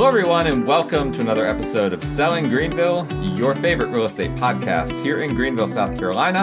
Hello, everyone, and welcome to another episode of Selling Greenville, your favorite real estate podcast here in Greenville, South Carolina.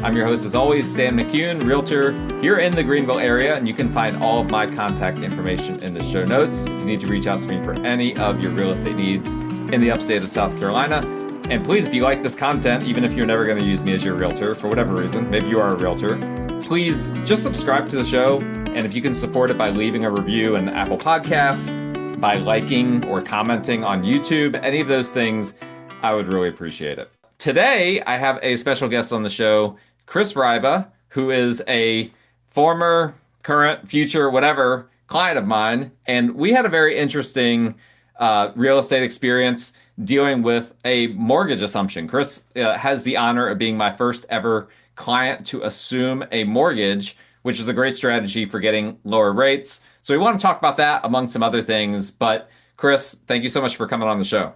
I'm your host, as always, Stan McCune, realtor here in the Greenville area, and you can find all of my contact information in the show notes if you need to reach out to me for any of your real estate needs in the upstate of South Carolina. And please, if you like this content, even if you're never going to use me as your realtor for whatever reason, maybe you are a realtor, please just subscribe to the show. And if you can support it by leaving a review in Apple Podcasts, by liking or commenting on YouTube, any of those things, I would really appreciate it. Today, I have a special guest on the show, Chris Ryba, who is a former, current, future, whatever client of mine. And we had a very interesting real estate experience dealing with a mortgage assumption. Chris has the honor of being my first ever client to assume a mortgage, which is a great strategy for getting lower rates. So we want to talk about that among some other things. But Chris, thank you so much for coming on the show.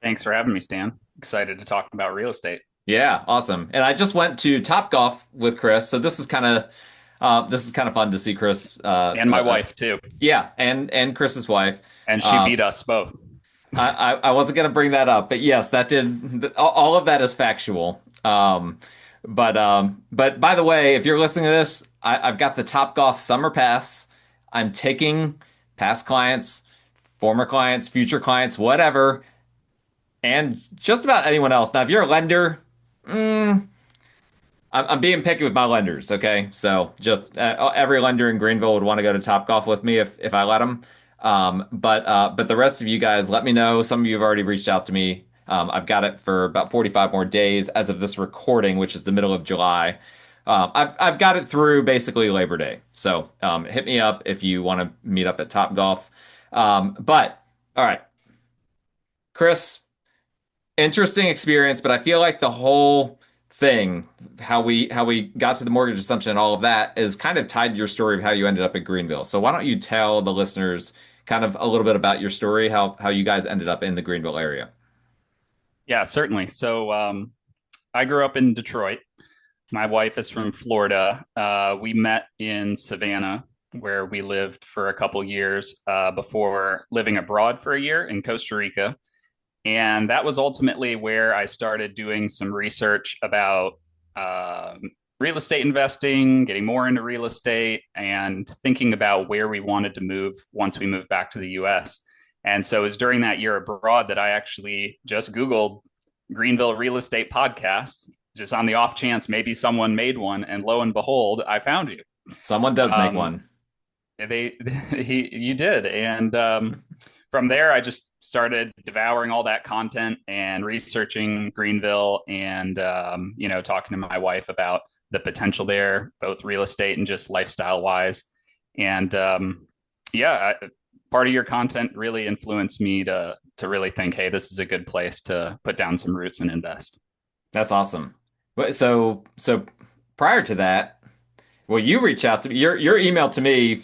Thanks for having me, Stan. Excited to talk about real estate. Yeah, awesome. And I just went to Topgolf with Chris, so this is kind of fun to see Chris and my wife too. Yeah, and Chris's wife. And she beat us both. I wasn't going to bring that up, but yes, that did. All of that is factual. But by the way, if you're listening to this, I've got the Topgolf Summer Pass. I'm taking past clients, former clients, future clients, whatever, and just about anyone else. Now, if you're a lender, I'm being picky with my lenders, okay? So just every lender in Greenville would want to go to Topgolf with me if I let them. But the rest of you guys, let me know. Some of you have already reached out to me. I've got it for about 45 more days as of this recording, which is the middle of July. I've got it through basically Labor Day. So hit me up if you want to meet up at Topgolf. But all right, Chris, interesting experience, but I feel like the whole thing, how we got to the mortgage assumption and all of that is kind of tied to your story of how you ended up at Greenville. So why don't you tell the listeners kind of a little bit about your story, how you guys ended up in the Greenville area? Yeah, certainly. So I grew up in Detroit. My wife is from Florida. We met in Savannah, where we lived for a couple years before living abroad for a year in Costa Rica. And that was ultimately where I started doing some research about real estate investing, getting more into real estate, and thinking about where we wanted to move once we moved back to the US. And so it was during that year abroad that I actually just Googled Greenville Real Estate Podcast, just on the off chance maybe someone made one. And lo and behold, I found you. Someone does make one. You did. And from there, I just started devouring all that content and researching Greenville and, talking to my wife about the potential there, both real estate and just lifestyle wise. And part of your content really influenced me to really think, hey, this is a good place to put down some roots and invest. That's awesome. So prior to that, well, you reached out to me. Your email to me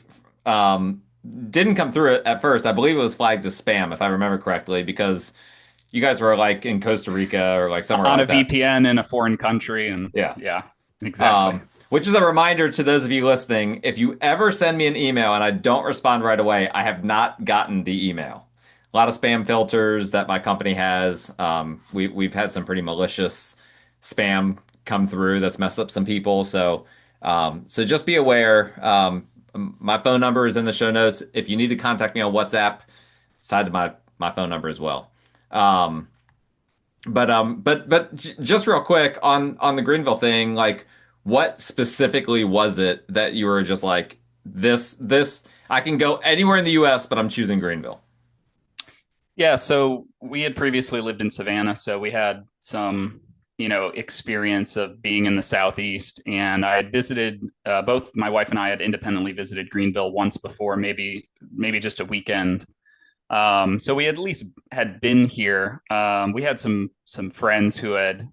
didn't come through at first. I believe it was flagged as spam, if I remember correctly, because you guys were like in Costa Rica or like somewhere on like a VPN in a foreign country, and yeah, exactly. Which is a reminder to those of you listening, if you ever send me an email and I don't respond right away, I have not gotten the email. A lot of spam filters that my company has. We've had some pretty malicious spam come through that's messed up some people. So just be aware. My phone number is in the show notes. If you need to contact me on WhatsApp, it's tied to my phone number as well. But just real quick on the Greenville thing, like, what specifically was it that you were just like, this, I can go anywhere in the US, but I'm choosing Greenville? Yeah, so we had previously lived in Savannah, so we had some, experience of being in the Southeast. And I had visited, both my wife and I had independently visited Greenville once before, maybe just a weekend. So we at least had been here. We had some friends who had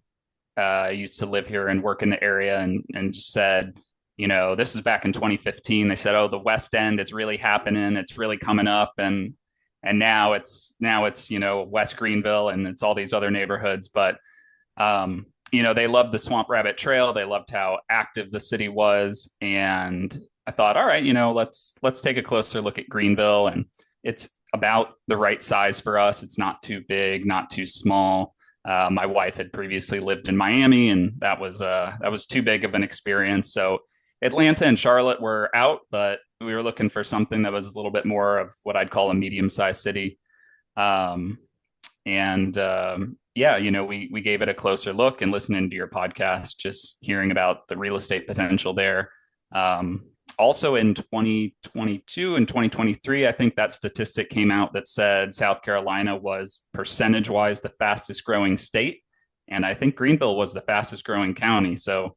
used to live here and work in the area and just said, this is back in 2015. They said, oh, the West End, it's really happening. It's really coming up. And now it's West Greenville and it's all these other neighborhoods. But, they loved the Swamp Rabbit Trail. They loved how active the city was. And I thought, all right, let's take a closer look at Greenville. And it's about the right size for us. It's not too big, not too small. My wife had previously lived in Miami, and that was too big of an experience. So Atlanta and Charlotte were out, but we were looking for something that was a little bit more of what I'd call a medium-sized city. Um, and yeah, we gave it a closer look, and listening to your podcast, just hearing about the real estate potential there. Um, Also in 2022 and 2023, I think that statistic came out that said South Carolina was percentage wise the fastest growing state. And I think Greenville was the fastest growing county. So,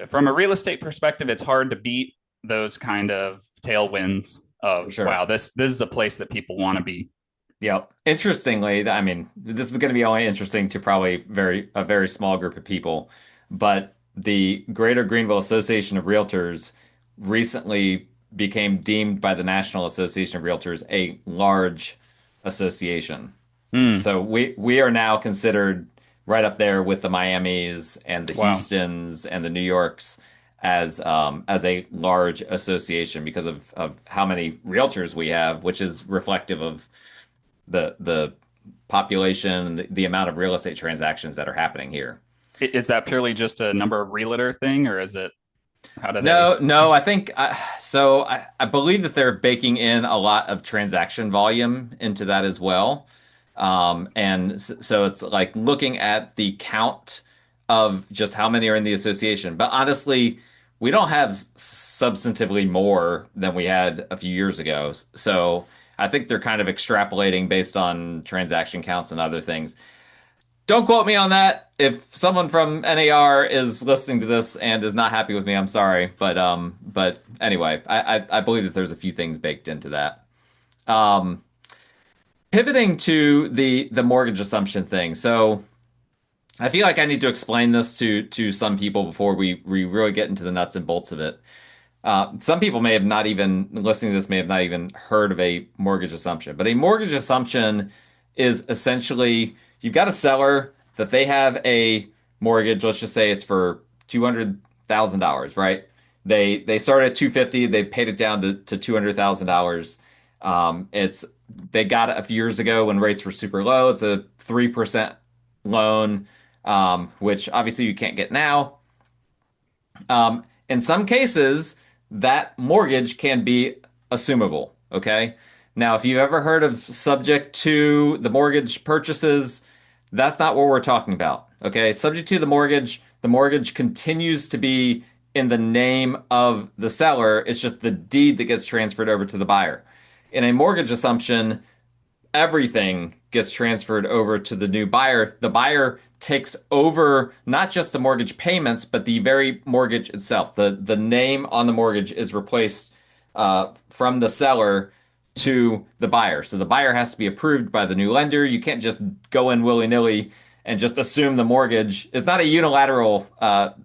from a real estate perspective, it's hard to beat those kind of tailwinds For of, sure. wow, this is a place that people want to be. Yep. Interestingly, I mean, this is going to be only interesting to probably a very small group of people, but the Greater Greenville Association of Realtors recently became deemed by the National Association of Realtors a large association. Mm, So we are now considered right up there with the Miamis and the wow. Houstons and the New Yorks as a large association because of how many realtors we have, which is reflective of the population and the amount of real estate transactions that are happening here. Is that purely just a number of realtor thing, or is it, how do they? No, no, I think so. I believe that they're baking in a lot of transaction volume into that as well. So it's like looking at the count of just how many are in the association. But honestly, we don't have substantively more than we had a few years ago. So I think they're kind of extrapolating based on transaction counts and other things. Don't quote me on that. If someone from NAR is listening to this and is not happy with me, I'm sorry. But anyway, I believe that there's a few things baked into that. Um, Pivoting to the mortgage assumption thing. So I feel like I need to explain this to some people before we really get into the nuts and bolts of it. Some people may have not even listening to this may have not even heard of a mortgage assumption, but a mortgage assumption is essentially you've got a seller that they have a mortgage. Let's just say it's for $200,000, right? They started at 250, they paid it down to $200,000. It's they got it a few years ago when rates were super low. It's a 3% loan, which obviously you can't get now. In some cases, that mortgage can be assumable. Okay. Now, if you've ever heard of subject to the mortgage purchases, that's not what we're talking about. Okay. Subject to the mortgage continues to be in the name of the seller. It's just the deed that gets transferred over to the buyer. In a mortgage assumption, everything gets transferred over to the new buyer. The buyer takes over not just the mortgage payments, but the very mortgage itself. The name on the mortgage is replaced from the seller to the buyer. So the buyer has to be approved by the new lender. You can't just go in willy-nilly and just assume the mortgage. It's not a unilateral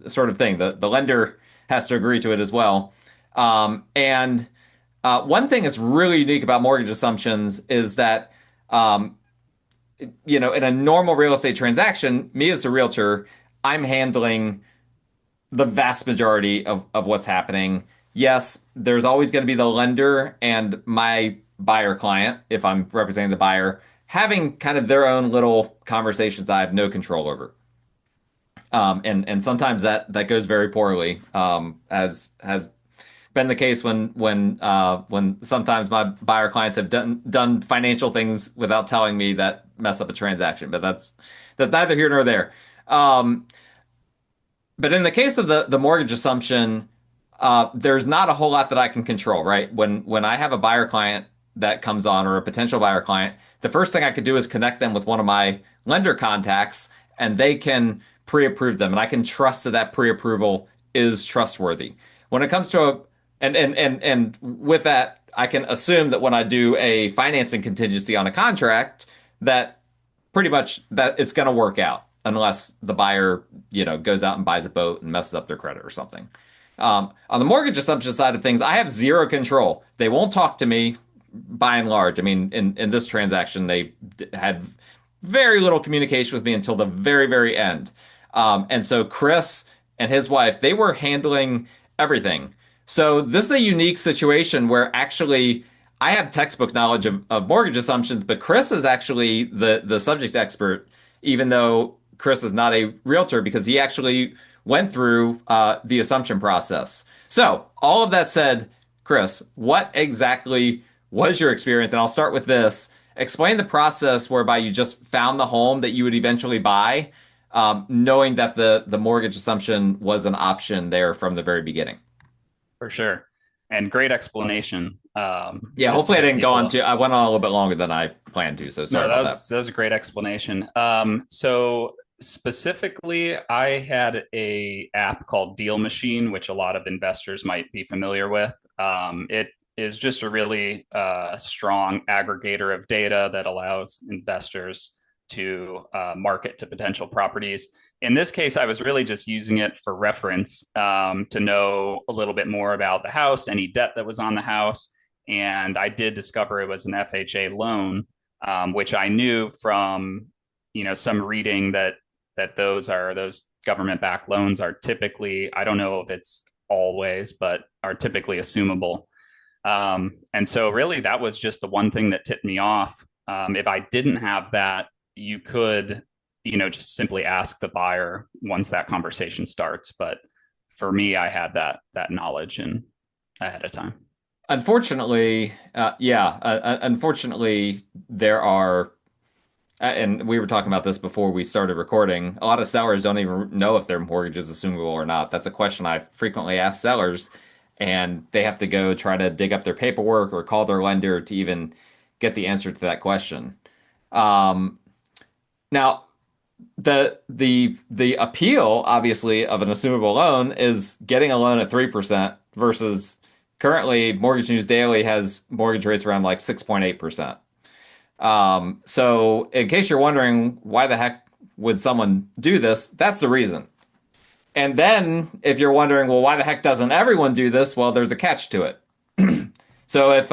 sort of thing. The lender has to agree to it as well. And One thing that's really unique about mortgage assumptions is that um, in a normal real estate transaction, me as a realtor, I'm handling the vast majority of what's happening. Yes, there's always going to be the lender and my buyer client, if I'm representing the buyer, having kind of their own little conversations I have no control over. And sometimes that goes very poorly, as has been the case when sometimes my buyer clients have done financial things without telling me that mess up a transaction. But that's neither here nor there. Um, but in the case of the mortgage assumption, there's not a whole lot that I can control, right? When I have a buyer client that comes on or a potential buyer client, the first thing I could do is connect them with one of my lender contacts, and they can pre-approve them, and I can trust that that pre-approval is trustworthy. When it comes to a and with that, I can assume that when I do a financing contingency on a contract, that pretty much that it's going to work out unless the buyer, goes out and buys a boat and messes up their credit or something. On the mortgage assumption side of things, I have zero control. They won't talk to me by and large. I mean, in this transaction, they had very little communication with me until the very, very end. And so Chris and his wife, they were handling everything. So this is a unique situation where actually I have textbook knowledge of mortgage assumptions, but Chris is actually the subject expert, even though Chris is not a realtor because he actually went through the assumption process. So, all of that said, Chris, what exactly was your experience? And I'll start with this. Explain the process whereby you just found the home that you would eventually buy, knowing that the mortgage assumption was an option there from the very beginning. For sure. And great explanation. Yeah, Just to hopefully I give didn't go on people too. I went on a little bit longer than I planned to, so sorry no, about that. that was a great explanation. So specifically, I had a app called Deal Machine, which a lot of investors might be familiar with. It is just a really strong aggregator of data that allows investors to market to potential properties. In this case, I was really just using it for reference to know a little bit more about the house, any debt that was on the house. And I did discover it was an FHA loan, which I knew from some reading that those government backed loans are typically, I don't know if it's always, but are typically assumable. And so really that was just the one thing that tipped me off. If I didn't have that, you could just simply ask the buyer once that conversation starts. But for me, I had that knowledge and ahead of time. Unfortunately, unfortunately, there are, and we were talking about this before we started recording. A lot of sellers don't even know if their mortgage is assumable or not. That's a question I frequently ask sellers, and they have to go try to dig up their paperwork or call their lender to even get the answer to that question. Um, Now, the appeal, obviously, of an assumable loan is getting a loan at 3% versus currently Mortgage News Daily has mortgage rates around like 6.8%. So in case you're wondering why the heck would someone do this, that's the reason. And then if you're wondering, well, why the heck doesn't everyone do this? Well, there's a catch to it. So if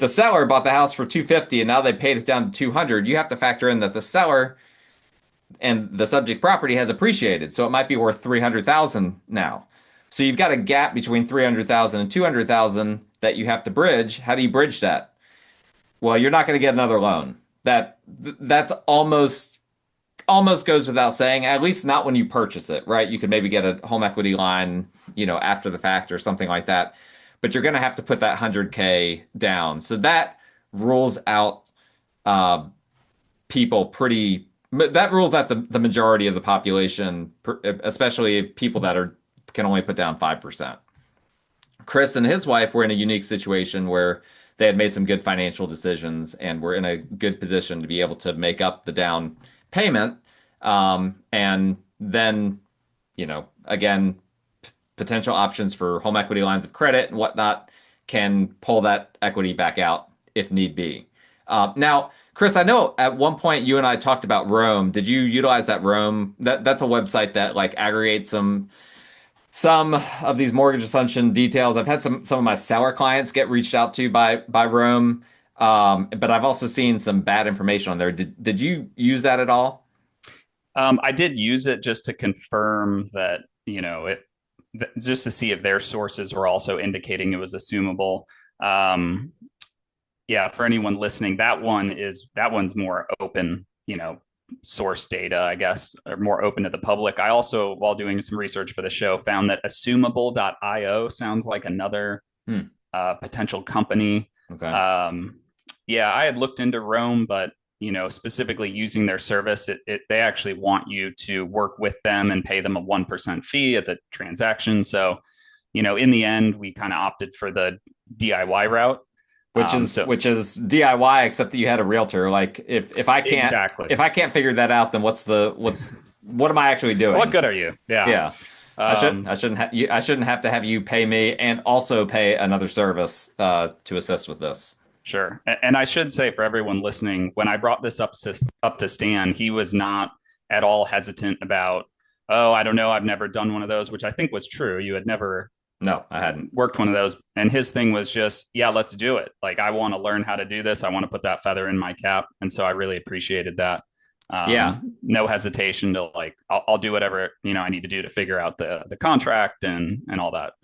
the seller bought the house for 250 and now they paid it down to 200, you have to factor in that the seller and the subject property has appreciated, so it might be worth 300,000 now. So you've got a gap between 300,000 and 200,000 that you have to bridge. How do you bridge that? Well, you're not going to get another loan. That's almost goes without saying, at least not when you purchase it, right? You could maybe get a home equity line, after the fact or something like that. But you're going to have to put that 100K down. So that rules out uh, people pretty that rules out the majority of the population, especially people that are can only put down 5%. Chris and his wife were in a unique situation where they had made some good financial decisions and were in a good position to be able to make up the down payment. And then, again, potential options for home equity lines of credit and whatnot can pull that equity back out if need be. Now, Chris, I know at one point you and I talked about Rome. Did you utilize that Rome? That's a website that like aggregates some of these mortgage assumption details. I've had some of my seller clients get reached out to by Rome, but I've also seen some bad information on there. Did you use that at all? I did use it just to confirm that, just to see if their sources were also indicating it was assumable. Yeah, for anyone listening, that one's more open, source data, I guess, or more open to the public. I also, while doing some research for the show, found that assumable.io sounds like another Hmm. potential company. Okay. Yeah, I had looked into Rome, but specifically using their service, they actually want you to work with them and pay them a 1% fee at the transaction. So, in the end, we kind of opted for the DIY route. Which is DIY, except that you had a realtor. Like if I can't Exactly. if I can't figure that out, then what am I actually What doing? good are you? Yeah. Yeah. Um, I shouldn't have to have you pay me and also pay another service to assist with this. Sure. And I should say for everyone listening, when I brought this up to Stan, he was not at all hesitant about, oh, I don't know, I've never done one of those, which I think was true. You had never No, I hadn't. worked one of those. And his thing was just, yeah, let's do it. Like, I want to learn how to do this. I want to put that feather in my cap. And so I really appreciated that. Yeah. No hesitation to like, I'll do whatever, I need to do to figure out the contract and all that.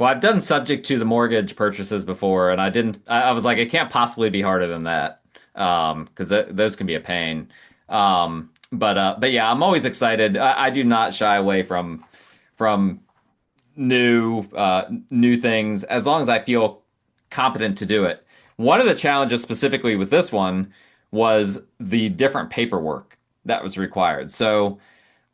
Well, I've done subject to the mortgage purchases before, and I didn't. I was like, it can't possibly be harder than that, because those can be a pain. But yeah, I'm always excited. I do not shy away from new things as long as I feel competent to do it. One of the challenges specifically with this one was the different paperwork that was required. So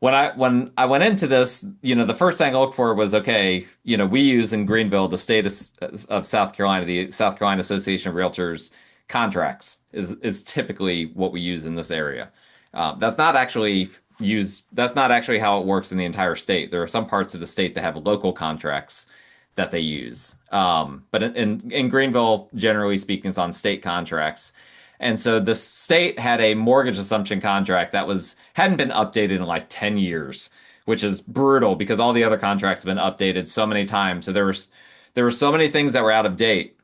when I went into this, the first thing I looked for was, okay, we use in Greenville the state of South Carolina, the South Carolina Association of Realtors contracts is typically what we use in this area. That's not actually how it works in the entire state. There are some parts of the state that have local contracts that they use. But in Greenville, generally speaking, it's on state contracts. And so the state had a mortgage assumption contract that hadn't been updated in like 10 years, which is brutal because all the other contracts have been updated so many times. So there were so many things that were out of date.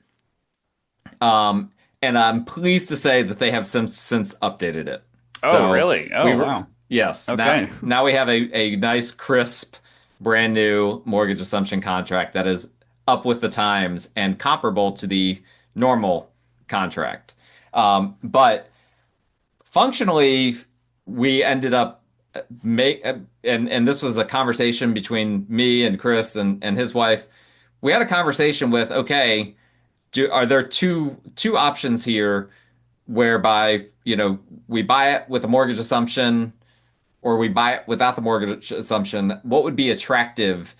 And I'm pleased to say that they have since updated it. Oh, So really? we Oh, were, wow. yes, Okay. now we have a nice, crisp, brand new mortgage assumption contract that is up with the times and comparable to the normal contract. But functionally, we ended up make and this was a conversation between me and Chris and his wife. We had a conversation with, okay, are there two options here whereby, we buy it with a mortgage assumption or we buy it without the mortgage assumption? What would be attractive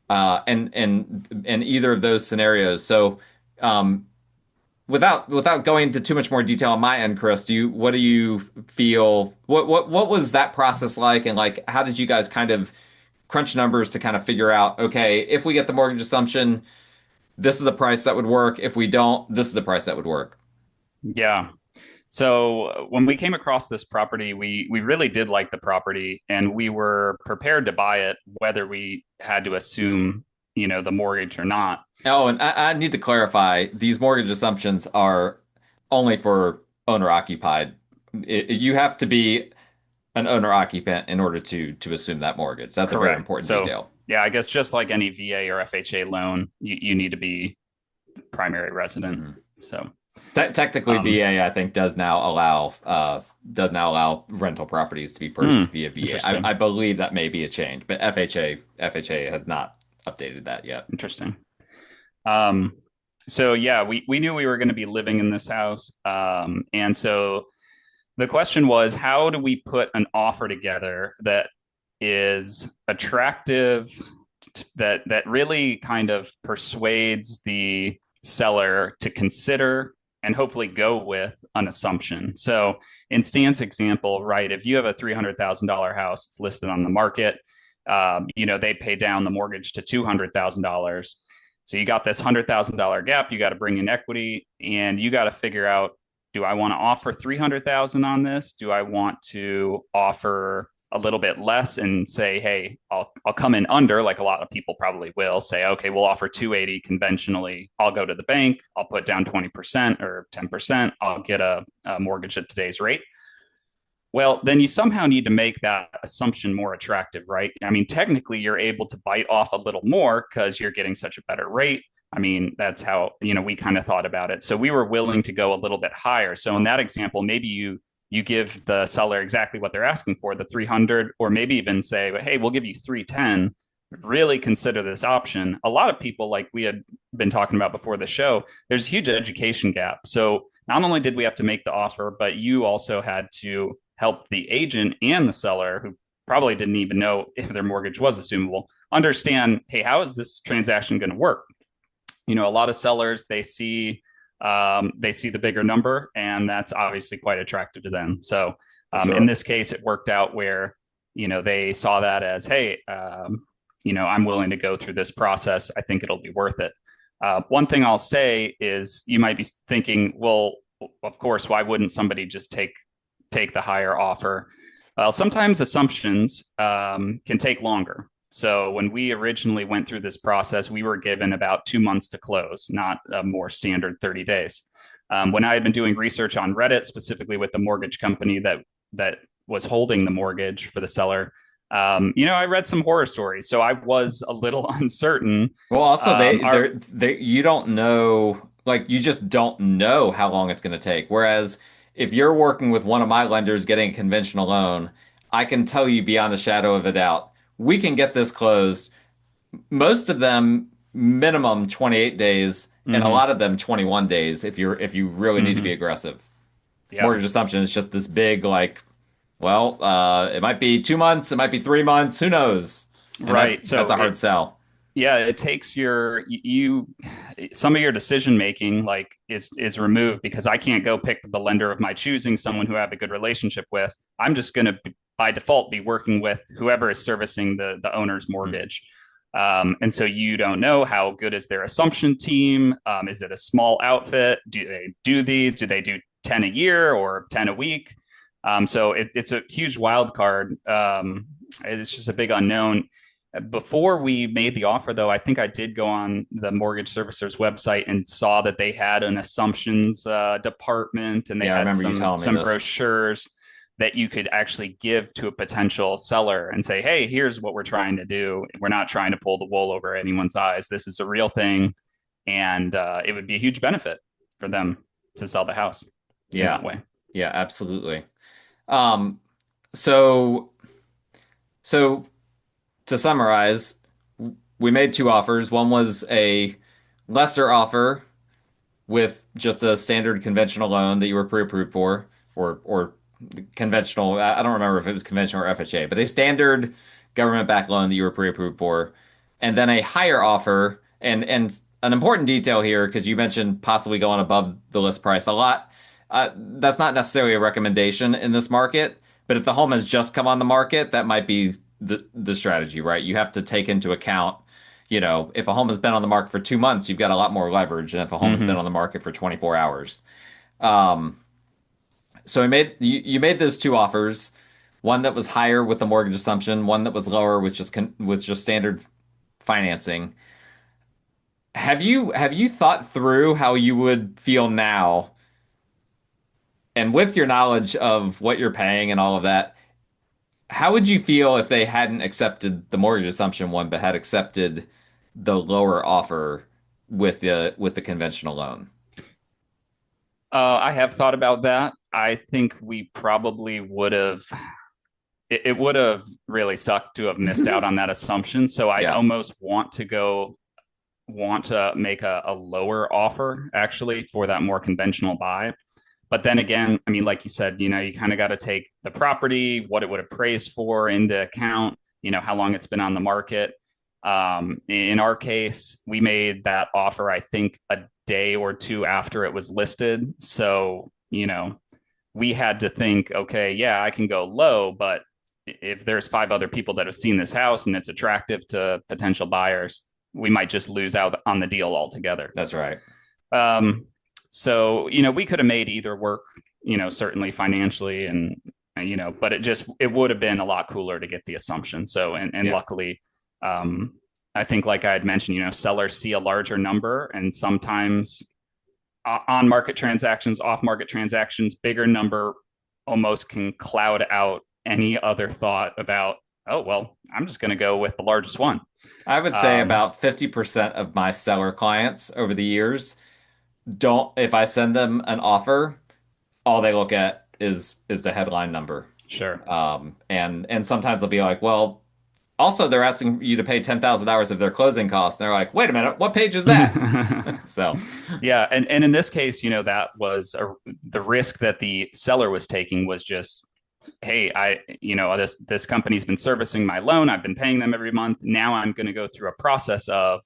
in either of those scenarios? So, without going into too much more detail on my end, Chris, what do you feel? What was that process like, and like how did you guys kind of crunch numbers to kind of figure out, okay, if we get the mortgage assumption, this is the price that would work. If we don't, this is the price that would work. Yeah. So when we came across this property, we really did like the property, and we were prepared to buy it whether we had to assume, the mortgage or not. Oh, and I need to clarify, these mortgage assumptions are only for owner occupied. You have to be an owner occupant in order to assume that mortgage. That's a very Correct. important So detail. yeah, I guess just like any VA or FHA loan, you need to be primary resident. Mhm. So Technically, um, VA, I think, does now allow rental properties to be hmm, purchased via VA. I interesting. believe that may be a change, but FHA has not updated that yet. Interesting. Um, so yeah, we knew we were going to be living in this house. And so the question was, how do we put an offer together that is attractive, that really kind of persuades the seller to consider and hopefully go with an assumption. So in Stan's example, right, if you have a $300,000 house, it's listed on the market, they pay down the mortgage to $200,000. So you got this $100,000 gap, you got to bring in equity, and you got to figure out, do I want to offer 300,000 on this? Do I want to offer a little bit less and say, hey, I'll come in under, like a lot of people probably will say, okay, we'll offer 280 conventionally. I'll go to the bank, I'll put down 20% or 10%, I'll get a mortgage at today's rate. Well, then you somehow need to make that assumption more attractive, right? I mean, technically, you're able to bite off a little more because you're getting such a better rate. I mean, that's how, we kind of thought about it. So we were willing to go a little bit higher. So in that example, maybe you give the seller exactly what they're asking for, the 300, or maybe even say, hey, we'll give you 310. Really consider this option. A lot of people, like we had been talking about before the show, there's a huge education gap. So not only did we have to make the offer, but you also had to help the agent and the seller, who probably didn't even know if their mortgage was assumable, understand, hey, how is this transaction going to work? A lot of sellers, they see the bigger number, and that's obviously quite attractive to them. So For in sure. this case, it worked out where they saw that as, hey, I'm willing to go through this process. I think it'll be worth it. One thing I'll say is, you might be thinking, well, of course, why wouldn't somebody just take the higher offer? Well, sometimes assumptions can take longer. So when we originally went through this process, we were given about 2 months to close, not a more standard 30 days. When I had been doing research on Reddit, specifically with the mortgage company that was holding the mortgage for the seller, I read some horror stories, so I was a little uncertain. Well, also Our they you don't know, like you just don't know how long it's going to take. Whereas if you're working with one of my lenders getting a conventional loan, I can tell you beyond a shadow of a doubt, we can get this closed. Most of them minimum 28 days, and a hmm lot of them 21 days if you really need to be hmm aggressive. Yeah. Mortgage assumption is just this big like, well, it might be 2 months, it might be 3 months, who knows? And Right. that's So a hard sell. yeah, it takes some of your decision making is removed because I can't go pick the lender of my choosing, someone who I have a good relationship with. I'm just going to by default be working with whoever is servicing the owner's Hmm. mortgage. And so you don't know how good is their assumption team. Is it a small outfit? Do they do these? Do they do 10 a year or 10 a week? So it's a huge wild card. It's just a big unknown. Before we made the offer, though, I think I did go on the mortgage servicer's website and saw that they had an assumptions department, and they Yeah, I had remember you telling me some this. brochures that you could actually give to a potential seller and say, "Hey, here's what we're trying to do. We're not trying to pull the wool over anyone's eyes. This is a real thing, and it would be a huge benefit for them to sell the house in that Yeah, way." yeah, absolutely. Um, so so to summarize, we made two offers. One was a lesser offer with just a standard conventional loan that you were pre-approved for, or conventional. I don't remember if it was conventional or FHA, but a standard government-backed loan that you were pre-approved for, and then a higher offer. And an important detail here, because you mentioned possibly going above the list price a lot. That's not necessarily a recommendation in this market, but if the home has just come on the market, that might be the strategy, right? You have to take into account, if a home has been on the market for 2 months, you've got a lot more leverage than if a home has been Mm-hmm. on the market for 24 hours. Um, so you made those two offers, one that was higher with the mortgage assumption, one that was lower with just standard financing. Have you thought through how you would feel now, and with your knowledge of what you're paying and all of that, how would you feel if they hadn't accepted the mortgage assumption one, but had accepted the lower offer with the conventional loan? I have thought about that. I think we probably would have it would have really sucked to have missed out on that assumption. So I Yeah. almost want to make a lower offer actually for that more conventional buy. But then again, I mean, like you said, you kind of got to take the property, what it would appraise for into account, how long it's been on the market. In our case, we made that offer, I think, a day or two after it was listed. So, we had to think, okay, yeah, I can go low, but if there's five other people that have seen this house and it's attractive to potential buyers, we might just lose out on the deal altogether. That's right. Um, so, we could have made either work, certainly financially but it would have been a lot cooler to get the assumption. So, and Yeah. luckily, um, I think like I had mentioned, sellers see a larger number and sometimes on market transactions, off market transactions, bigger number almost can cloud out any other thought about, oh, well, I'm just going to go with the largest one. I would say Um, about 50% of my seller clients over the years don't, if I send them an offer, all they look at is the headline number. sure. And sometimes they'll be like, well, also they're asking you to pay $10,000 of their closing costs. And they're like, wait a minute, what page is that? So, Yeah, and in this case, that was the risk that the seller was taking was just, hey, this company's been servicing my loan. I've been paying them every month. Now I'm going to go through a process of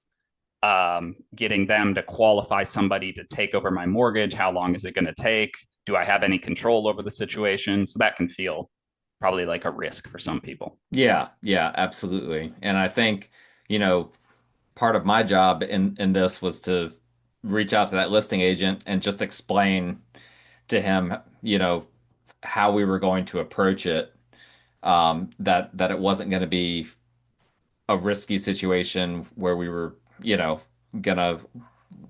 getting them to qualify somebody to take over my mortgage. How long is it going to take? Do I have any control over the situation? So that can feel probably like a risk for some people. yeah, yeah, absolutely. And I think, you know, part of my job in this was to reach out to that listing agent and just explain to him, how we were going to approach it. That it wasn't going to be a risky situation where we were, gonna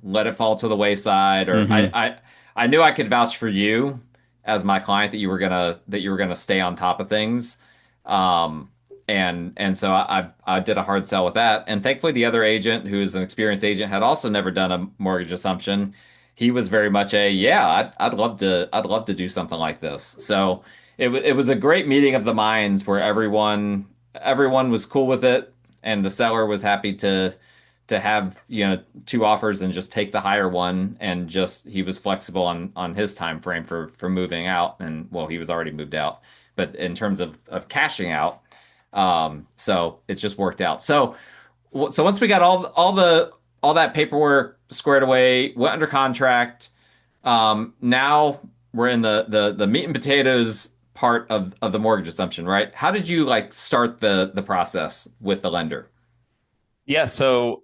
let it fall to the wayside. Or Mm-hmm. I knew I could vouch for you as my client that you were gonna stay on top of things. Um, And so I did a hard sell with that. And thankfully, the other agent, who is an experienced agent, had also never done a mortgage assumption. He was very much a, yeah, I'd love to do something like this. So it was a great meeting of the minds where everyone was cool with it, and the seller was happy to have, two offers and just take the higher one, and just he was flexible on his time frame for moving out. And well, he was already moved out, but in terms of cashing out, so it just worked out. So once we got all that paperwork squared away, went under contract, now we're in the meat and potatoes part of the mortgage assumption, right? How did you like start the process with the lender? Yeah, so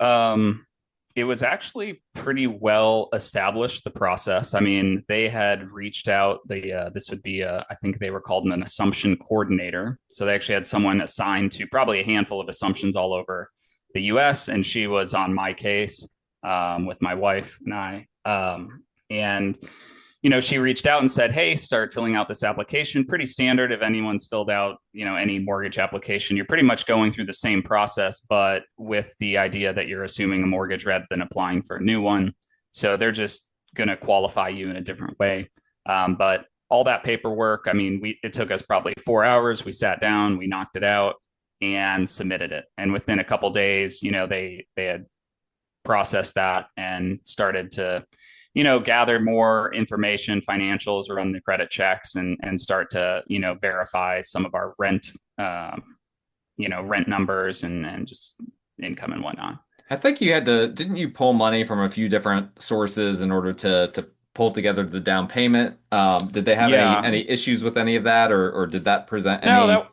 it was actually pretty well established, the process. I mean, they had reached out. This would be I think they were called an assumption coordinator. So they actually had someone assigned to probably a handful of assumptions all over the U.S., and she was on my case with my wife and I. And she reached out and said, "Hey, start filling out this application." Pretty standard. If anyone's filled out, any mortgage application, you're pretty much going through the same process, but with the idea that you're assuming a mortgage rather than applying for a new one. So they're just going to qualify you in a different way. But all that paperwork, I mean, it took us probably 4 hours. We sat down, we knocked it out, and submitted it. And within a couple of days, they had processed that and started to gather more information, financials, run the credit checks, and start to, verify some of our rent, rent numbers and just income and whatnot. I think didn't you pull money from a few different sources in order to pull together the down payment? Did they have Yeah. any issues with any of that, or did that present No, any? that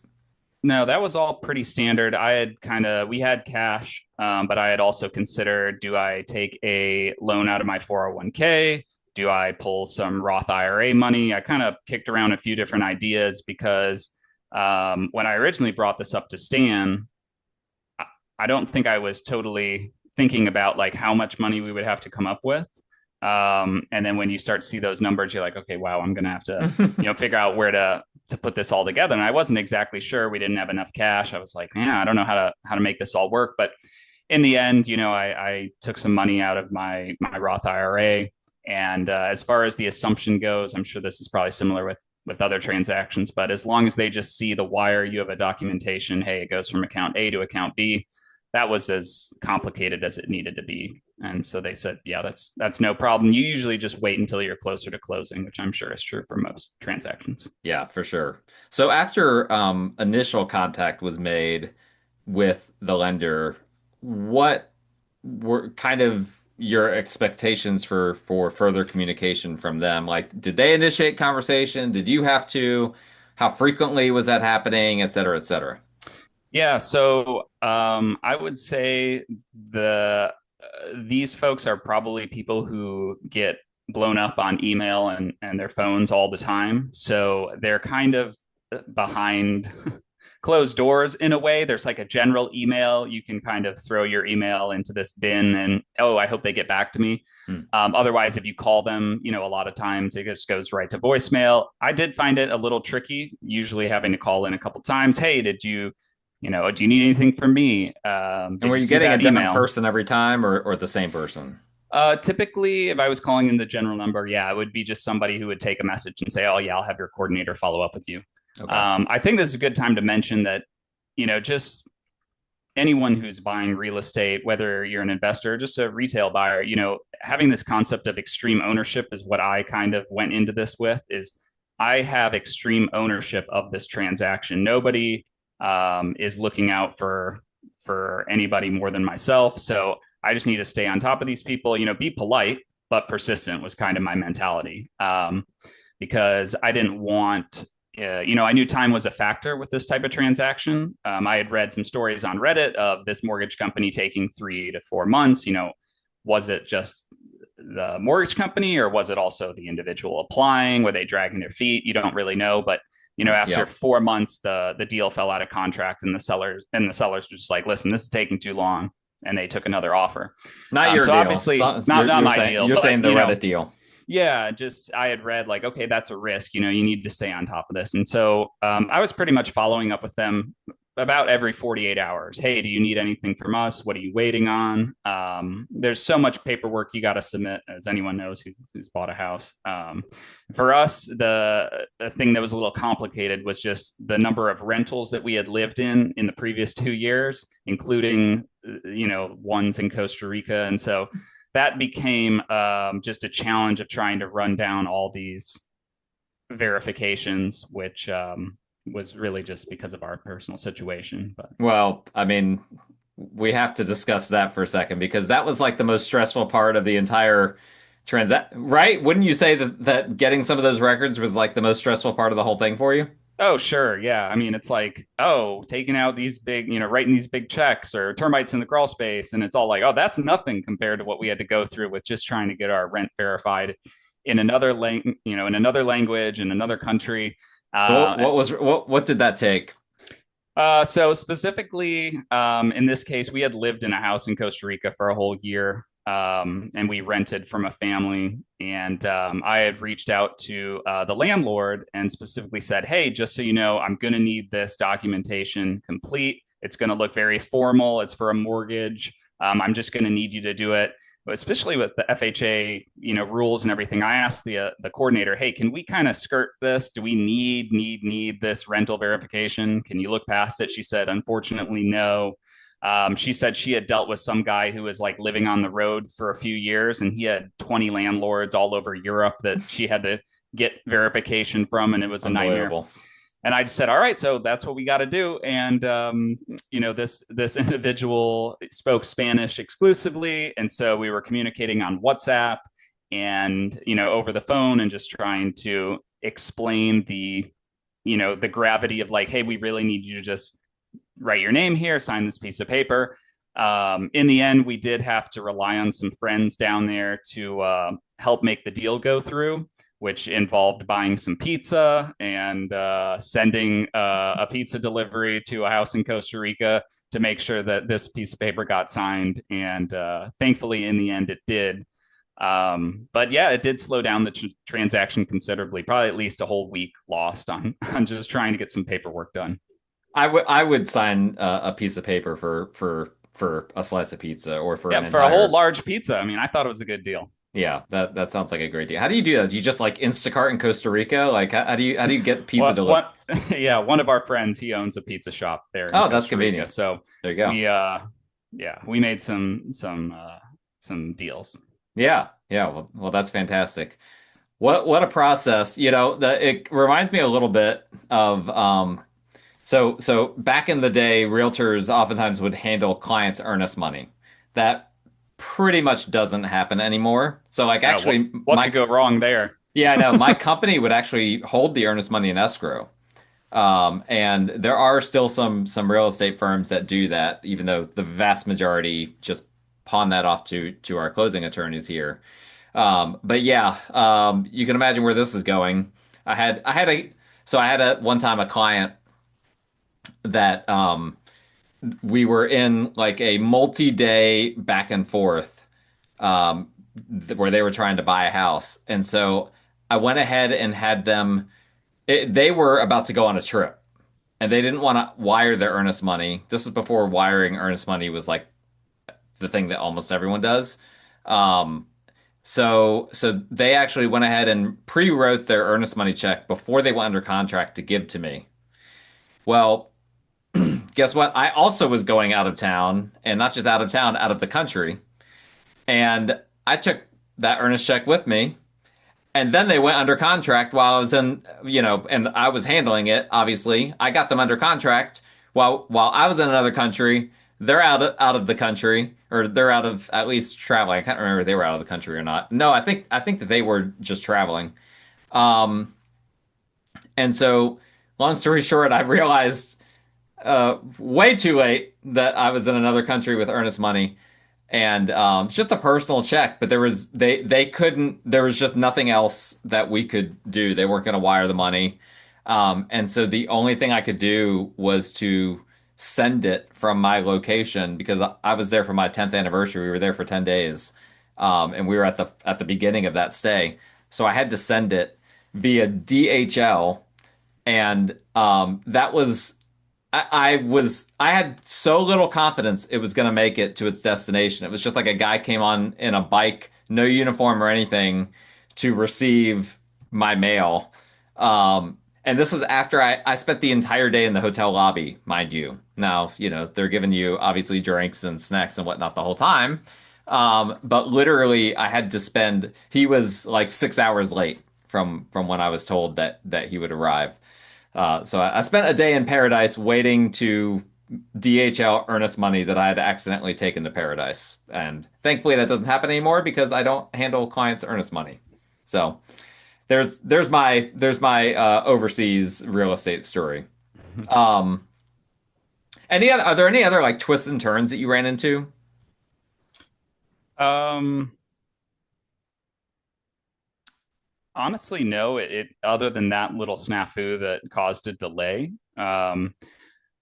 No, that was all pretty standard. We had cash, but I had also considered, do I take a loan out of my 401k? Do I pull some Roth IRA money? I kind of kicked around a few different ideas because when I originally brought this up to Stan, I don't think I was totally thinking about like how much money we would have to come up with. And then when you start to see those numbers, you're like, okay, wow, I'm going to have to, figure out where to put this all together. And I wasn't exactly sure. We didn't have enough cash. I was like, yeah, I don't know how to make this all work. But in the end, I took some money out of my Roth IRA. And as far as the assumption goes, I'm sure this is probably similar with other transactions. But as long as they just see the wire, you have a documentation. Hey, it goes from account A to account B. That was as complicated as it needed to be. And so they said, yeah, that's no problem. You usually just wait until you're closer to closing, which I'm sure is true for most transactions. Yeah, for sure. So after initial contact was made with the lender, what were kind of your expectations for further communication from them? Like, did they initiate conversation? Did you have to? How frequently was that happening, et cetera, et cetera? Yeah, so I would say these folks are probably people who get blown up on email and their phones all the time. So they're kind of behind closed doors in a way. There's like a general email. You can kind of throw your email into this bin and, oh, I hope they get back to me. Hmm. Otherwise, if you call them, a lot of times it just goes right to voicemail. I did find it a little tricky, usually having to call in a couple times. Hey, do you need anything from me? And Did were you you see getting a that different email? person every time, or the same person? Typically, if I was calling in the general number, yeah, it would be just somebody who would take a message and say, "Oh, yeah, I'll have your coordinator follow up with you." Okay. I think this is a good time to mention that, just anyone who's buying real estate, whether you're an investor or just a retail buyer, having this concept of extreme ownership is what I kind of went into this with. Is I have extreme ownership of this transaction. Nobody is looking out for anybody more than myself. So I just need to stay on top of these people, be polite, but persistent was kind of my mentality. Because I didn't want, I knew time was a factor with this type of transaction. I had read some stories on Reddit of this mortgage company taking 3 to 4 months. Was it just the mortgage company or was it also the individual applying? Were they dragging their feet? You don't really know, but after Yeah. 4 months, the deal fell out of contract, and the sellers were just like, "Listen, this is taking too long," and they took another offer. Not your So deal. obviously, So, not my deal, you're but saying the Reddit deal. yeah, just I had read like, okay, that's a risk. You need to stay on top of this, and so I was pretty much following up with them about every 48 hours. Hey, do you need anything from us? What are you waiting on? There's so much paperwork you got to submit, as anyone knows who's bought a house. For us, the thing that was a little complicated was just the number of rentals that we had lived in the previous 2 years, including, ones in Costa Rica. And so that became just a challenge of trying to run down all these verifications, which was really just because of our personal situation. But Well, I mean, we have to discuss that for a second because that was like the most stressful part of the entire transact, right? Wouldn't you say that getting some of those records was like the most stressful part of the whole thing for you? oh, sure, yeah. I mean, it's like, oh, taking out these big, writing these big checks or termites in the crawl space, and it's all like, oh, that's nothing compared to what we had to go through with just trying to get our rent verified in another in another language in another country. So Uh, what did that take? so specifically, in this case, we had lived in a house in Costa Rica for a whole year, and we rented from a family. And I had reached out to the landlord and specifically said, "Hey, just so you know, I'm going to need this documentation complete. It's going to look very formal. It's for a mortgage. I'm just going to need you to do it." But especially with the FHA, rules and everything, I asked the coordinator, "Hey, can we kind of skirt this? Do we need this rental verification? Can you look past it?" She said, "Unfortunately, no." She said she had dealt with some guy who was like living on the road for a few years, and he had 20 landlords all over Europe that she had to get verification from, and it was a nightmare. Unbelievable. And I just said, all right, so that's what we got to do. And this individual spoke Spanish exclusively, and so we were communicating on WhatsApp and over the phone, and just trying to explain the gravity of like, hey, we really need you to just write your name here, sign this piece of paper. In the end, we did have to rely on some friends down there to help make the deal go through, which involved buying some pizza and sending a pizza delivery to a house in Costa Rica to make sure that this piece of paper got signed. And thankfully, in the end, it did. But yeah, it did slow down the transaction considerably, probably at least a whole week lost on just trying to get some paperwork done. I would sign a piece of paper for a slice of pizza or for an Yeah, for a whole entire. large pizza. I mean, I thought it was a good deal. Yeah, that sounds like a great deal. How do you do that? Do you just like Instacart in Costa Rica? Like how do you get pizza Well, delivered? one, yeah, one of our friends, he owns a pizza shop there in Oh, that's Costa Rica. convenient. So There you go. we, yeah, we made some deals. Yeah, yeah. Well, that's fantastic. What a process. It reminds me a little bit of so back in the day, realtors oftentimes would handle clients' earnest money. That pretty much doesn't happen anymore. So like actually What could go wrong there? yeah, I know my company would actually hold the earnest money in escrow. And there are still some real estate firms that do that, even though the vast majority just pawn that off to our closing attorneys here. But yeah, you can imagine where this is going. I had a one time a client that we were in like a multi-day back and forth where they were trying to buy a house. And so I went ahead and had them they were about to go on a trip and they didn't want to wire their earnest money. This was before wiring earnest money was like the thing that almost everyone does. Um, so they actually went ahead and pre-wrote their earnest money check before they went under contract to give to me. Well, guess what? I also was going out of town, and not just out of town, out of the country. And I took that earnest check with me. And then they went under contract while I was and I was handling it, obviously. I got them under contract while I was in another country. They're out of the country, or they're out of at least traveling. I can't remember if they were out of the country or not. No, I think that they were just traveling. Um, and so long story short, I realized way too late that I was in another country with earnest money, and it's just a personal check. But they couldn't. There was just nothing else that we could do. They weren't going to wire the money, and so the only thing I could do was to send it from my location because I was there for my 10th anniversary. We were there for 10 days, and we were at the beginning of that stay. So I had to send it via DHL, and that was I had so little confidence it was going to make it to its destination. It was just like a guy came on in a bike, no uniform or anything, to receive my mail. And this was after I spent the entire day in the hotel lobby, mind you. Now, they're giving you obviously drinks and snacks and whatnot the whole time. But literally I had to spend, he was like 6 hours late from when I was told that he would arrive. So I spent a day in paradise waiting to DHL earnest money that I had accidentally taken to paradise. And thankfully that doesn't happen anymore because I don't handle clients' earnest money. So there's my overseas real estate story. Um, are there any other like twists and turns that you ran into? Um, Honestly, no. It other than that little snafu that caused a delay.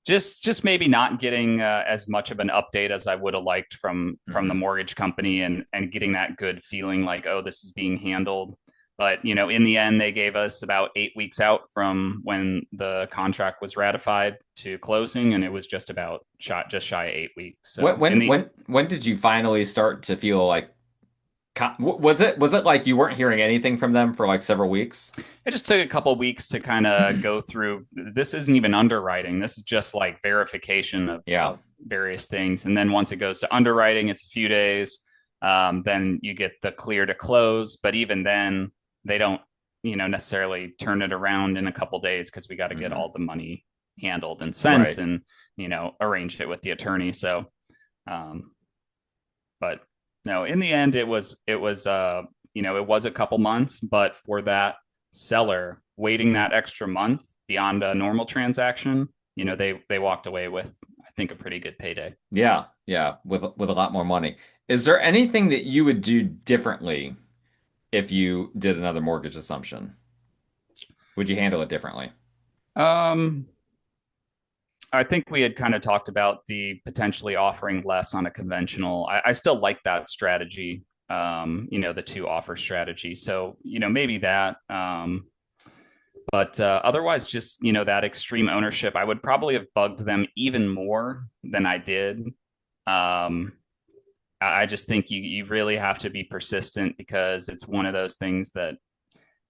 Just maybe not getting as much of an update as I would have liked from the Hmm. mortgage company and getting that good feeling like, oh, this is being handled. But in the end, they gave us about 8 weeks out from when the contract was ratified to closing, and it was just shy of 8 weeks. When So in when the when when did you finally start to feel like was it like you weren't hearing anything from them for like several weeks? It just took a couple of weeks to kind of go through. This isn't even underwriting. This is just like verification Yeah. of various things. And then once it goes to underwriting, it's a few days. Then you get the clear to close. But even then, they don't, necessarily turn it around in a couple of days because we got to get Hmm. all the money handled and sent Right. and, arranged it with the attorney. So, um, but no, in the end, it was a couple months, but for that seller waiting that extra month beyond a normal transaction, they walked away with, I think, a pretty good payday. Yeah, yeah, with a lot more money. Is there anything that you would do differently if you did another mortgage assumption? Would you handle it differently? Um, I think we had kind of talked about the potentially offering less on a conventional. I still like that strategy, the two offer strategy. So, maybe that. But otherwise, just that extreme ownership, I would probably have bugged them even more than I did. Um, I just think you really have to be persistent because it's one of those things that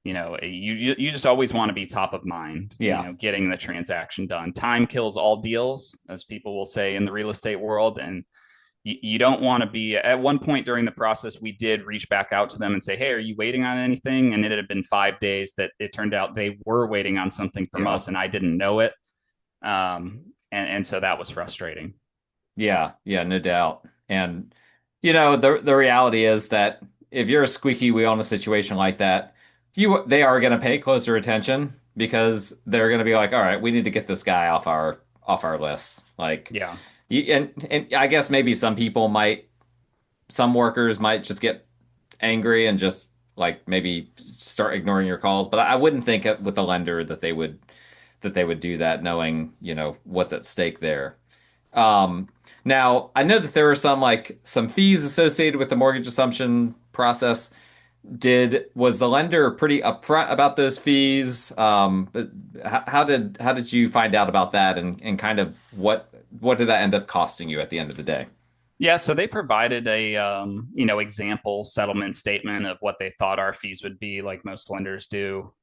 you just always want to be top of mind. Yeah. Getting the transaction done. Time kills all deals, as people will say in the real estate world, and you don't want to be at one point during the process. We did reach back out to them and say, hey, are you waiting on anything? And it had been 5 days that it turned out they were waiting on something from Yeah. us and I didn't know it. And so that was frustrating. Yeah, yeah, no doubt. And the reality is that if you're a squeaky wheel in a situation like that, they are going to pay closer attention because they're going to be like, all right, we need to get this guy off our list. Like, Yeah. and I guess maybe some workers might just get angry and just like maybe start ignoring your calls. But I wouldn't think with a lender that they would do that, knowing what's at stake there. Um, Now I know that there are some fees associated with the mortgage assumption process. Was the lender pretty upfront about those fees? But how did you find out about that and kind of what did that end up costing you at the end of the day? Yeah, so they provided a example settlement statement of what they thought our fees would be, like most lenders do.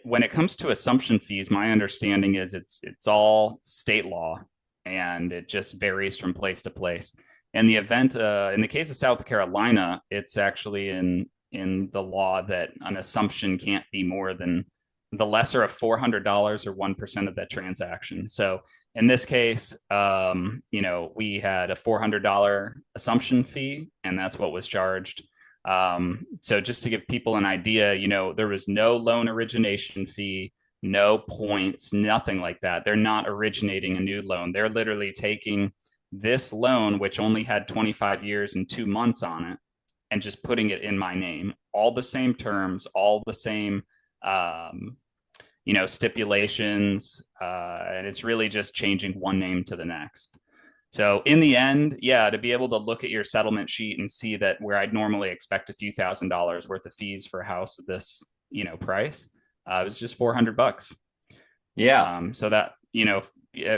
When it comes to assumption fees, my understanding is it's all state law, and it just varies from place to place. In the case of South Carolina, it's actually in the law that an assumption can't be more than the lesser of $400 or 1% of that transaction. So in this case, we had a $400 assumption fee, and that's what was charged. So just to give people an idea, there was no loan origination fee, no points, nothing like that. They're not originating a new loan. They're literally taking this loan, which only had 25 years and 2 months on it, and just putting it in my name. All the same terms, all the same um, stipulations, and it's really just changing one name to the next. So in the end, yeah, to be able to look at your settlement sheet and see that where I'd normally expect a few $1,000s worth of fees for a house of this, price, it was just $400. Yeah. So if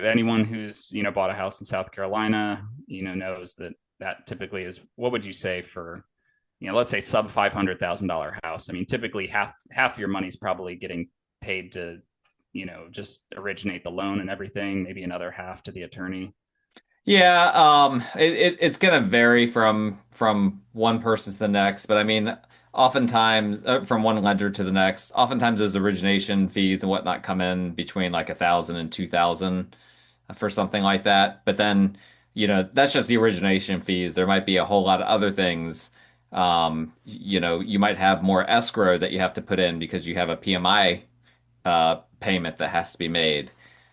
anyone who's, bought a house in South Carolina, knows that that typically is, what would you say for, let's say sub $500,000 house. I mean, typically half your money's probably getting paid to, just originate the loan and everything, maybe another half to the attorney. Yeah, it's gonna vary from one person to the next, but I mean, oftentimes from one lender to the next, oftentimes those origination fees and whatnot come in between like 1,000 and 2,000 for something like that. But then, that's just the origination fees. There might be a whole lot of other things. You might have more escrow that you have to put in because you have a PMI payment that has to be made.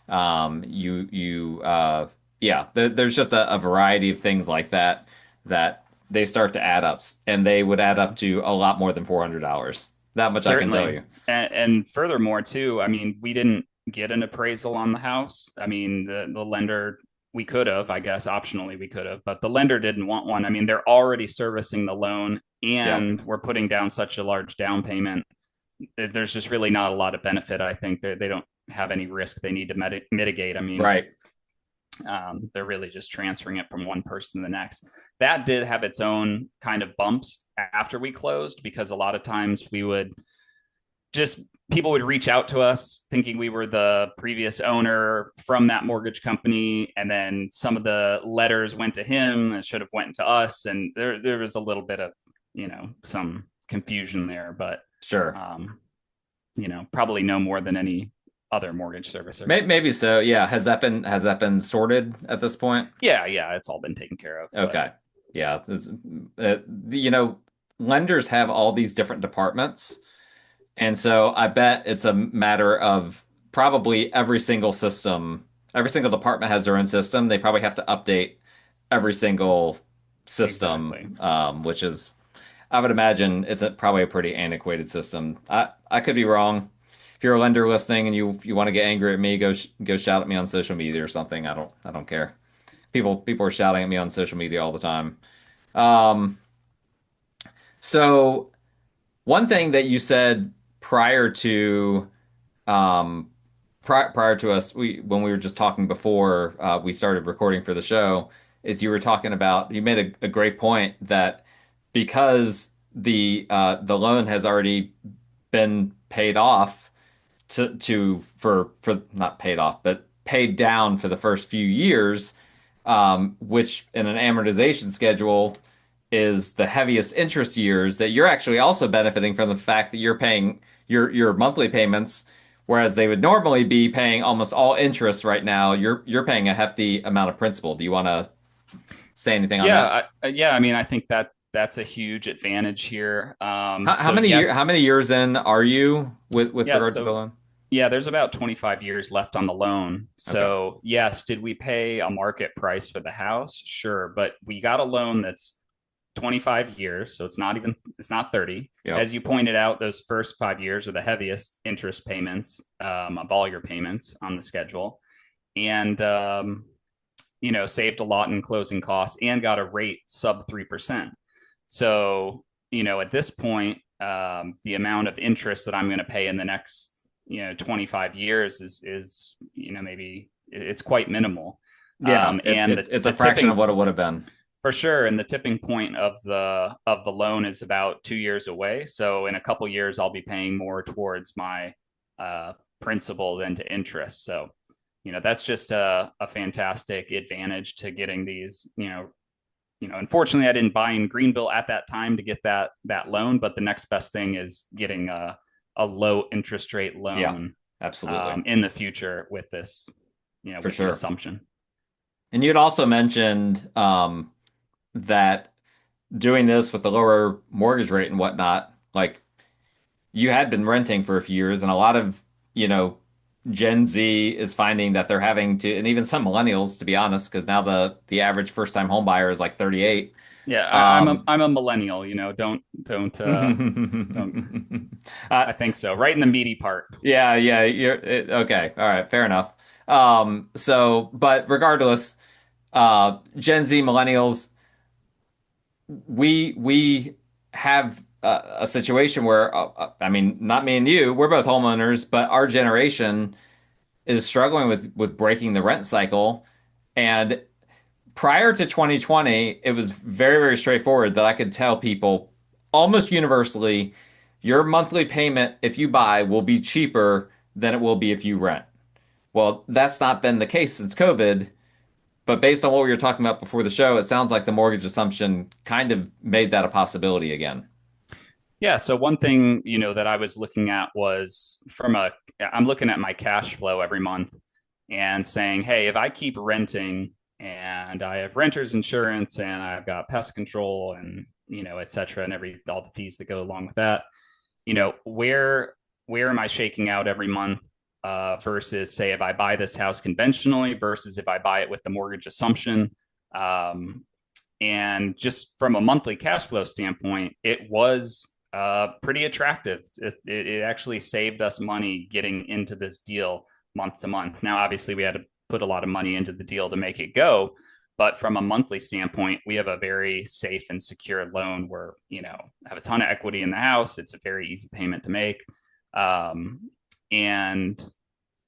Yeah, there's just a variety of things like that that they start to add up, and they would add up to a lot more than $400. That much I can tell Certainly. you. And furthermore, too, I mean, we didn't get an appraisal on the house. I mean, the lender, we could have, I guess, optionally we could have, but the lender didn't want one. I mean, they're already servicing the loan Yep. and we're putting down such a large down payment. There's just really not a lot of benefit. I think they don't have any risk they need to mitigate. I mean, Right. they're really just transferring it from one person to the next. That did have its own kind of bumps after we closed because a lot of times we would just people would reach out to us thinking we were the previous owner from that mortgage company, and then some of the letters went to him and should have went to us, and there was a little bit of some confusion there, but Sure. um, probably no more than any other mortgage servicer. Maybe so. Yeah. Has that been sorted at this point? Yeah, it's all been taken care of, but Okay. Yeah. Lenders have all these different departments. And so I bet it's a matter of probably every single department has their own system. They probably have to update every single exactly. system, which is, I would imagine, it's probably a pretty antiquated system. I could be wrong. If you're a lender listening and you want to get angry at me, go shout at me on social media or something. I don't care. People are shouting at me on social media all the time. Um, so one thing that you said prior to um, prior to us, when we were just talking before we started recording for the show, is you made a great point that because the loan has already been paid off for not paid off, but paid down for the first few years, which in an amortization schedule is the heaviest interest years, that you're actually also benefiting from the fact that you're paying your monthly payments, whereas they would normally be paying almost all interest right now. You're paying a hefty amount of principal. Do you want to say anything on that? Yeah, I mean, I think that's a huge advantage here. How So many yes, how many years in are you with yeah, regard to the so loan? yeah, there's about 25 years left on the loan. Okay. So yes, did we pay a market price for the house? Sure, but we got a loan that's 25 years, so it's not 30. Yep. As you pointed out, those first 5 years are the heaviest interest payments of all your payments on the schedule, and saved a lot in closing costs and got a rate sub 3%. So, at this point, the amount of interest that I'm going to pay in the next, 25 years is maybe it's quite minimal. Yeah, And it's a the fraction of tipping what it would have been. for sure, and the tipping point of the loan is about 2 years away. So in a couple years, I'll be paying more towards my principal than to interest. So that's just a fantastic advantage to getting these. Unfortunately, I didn't buy in Greenville at that time to get that loan, but the next best thing is getting a low interest rate Yeah, loan absolutely. in the future with this, For with the sure. assumption. And you'd also mentioned that doing this with the lower mortgage rate and whatnot, like you had been renting for a few years, and a lot of, you know, Gen Z is finding that they're having to, and even some millennials, to be honest, because now the average first time home buyer is like 38. Yeah, I'm a Um, I'm a millennial. Don't. uh, I think so. Right in the meaty part. yeah, okay, all right, fair enough. But regardless, Gen Z millennials, we have a situation where I mean, not me and you, we're both homeowners, but our generation is struggling with breaking the rent cycle. And prior to 2020, it was very, very straightforward that I could tell people almost universally, your monthly payment if you buy will be cheaper than it will be if you rent. Well, that's not been the case since COVID, but based on what we were talking about before the show, it sounds like the mortgage assumption kind of made that a possibility again. Yeah. So one thing, that I was looking at was I'm looking at my cash flow every month and saying, hey, if I keep renting and I have renter's insurance and I've got pest control and, et cetera, and all the fees that go along with that, where am I shaking out every month versus say if I buy this house conventionally versus if I buy it with the mortgage assumption. Um, and just from a monthly cash flow standpoint, it was pretty attractive. It actually saved us money getting into this deal month to month. Now, obviously, we had to put a lot of money into the deal to make it go. But from a monthly standpoint, we have a very safe and secure loan where, have a ton of equity in the house. It's a very easy payment to make. Um, and,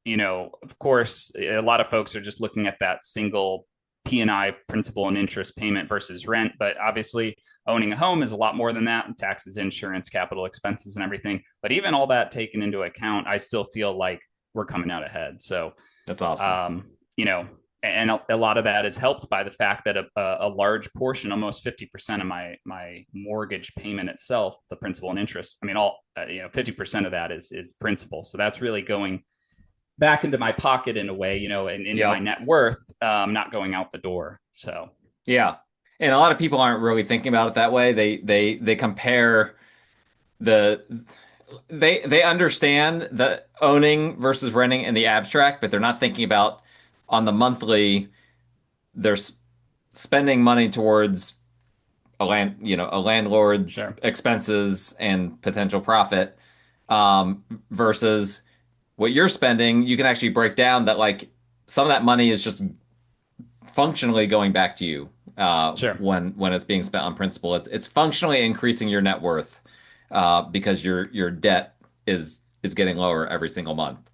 of course, a lot of folks are just looking at that single P&I principal and interest payment versus rent. But obviously, owning a home is a lot more than that, taxes, insurance, capital expenses, and everything. But even all that taken into account, I still feel like we're coming out ahead. So, That's awesome. um, you know, and a lot of that is helped by the fact that a large portion, almost 50% of my mortgage payment itself, the principal and interest, I mean, 50% of that is principal. So that's really going back into my pocket in a way, and into my Yep. net worth, not going out the door. So, Yeah. And a lot of people aren't really thinking about it that way. They compare the they understand the owning versus renting in the abstract, but they're not thinking about on the monthly they're spending money towards a landlord's sure. expenses and potential profit, versus what you're spending. You can actually break down that like some of that money is just functionally going back to you Sure. when it's being spent on principal. It's functionally increasing your net worth because your debt is getting lower every single month.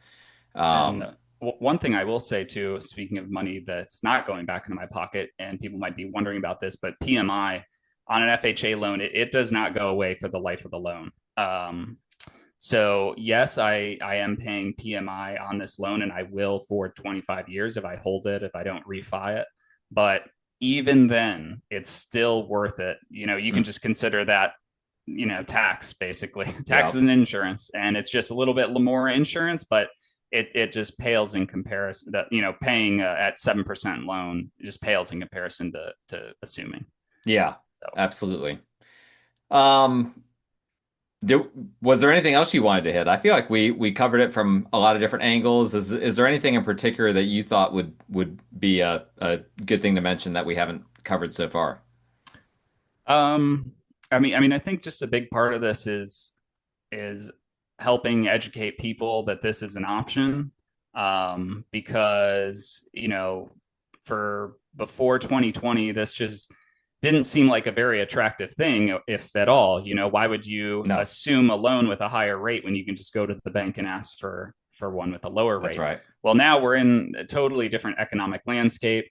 And Um, one thing I will say too, speaking of money that's not going back into my pocket, and people might be wondering about this, but PMI on an FHA loan, it does not go away for the life of the loan. So yes, I am paying PMI on this loan, and I will for 25 years if I hold it, if I don't refi it. But even then, it's still worth it. You can just consider that, tax basically, yeah, taxes and insurance, and it's just a little bit more insurance, but it just pales in comparison. That paying at 7% loan just pales in comparison to assuming. yeah, So absolutely. Um, was there anything else you wanted to hit? I feel like we covered it from a lot of different angles. Is there anything in particular that you thought would be a good thing to mention that we haven't covered so far? um, I think just a big part of this is helping educate people that this is an option, because for before 2020 this just didn't seem like a very attractive thing, if at all. Why would you No, assume a loan with a higher rate when you can just go to the bank and ask for one with a lower that's rate? right. Well, now we're in a totally different economic landscape,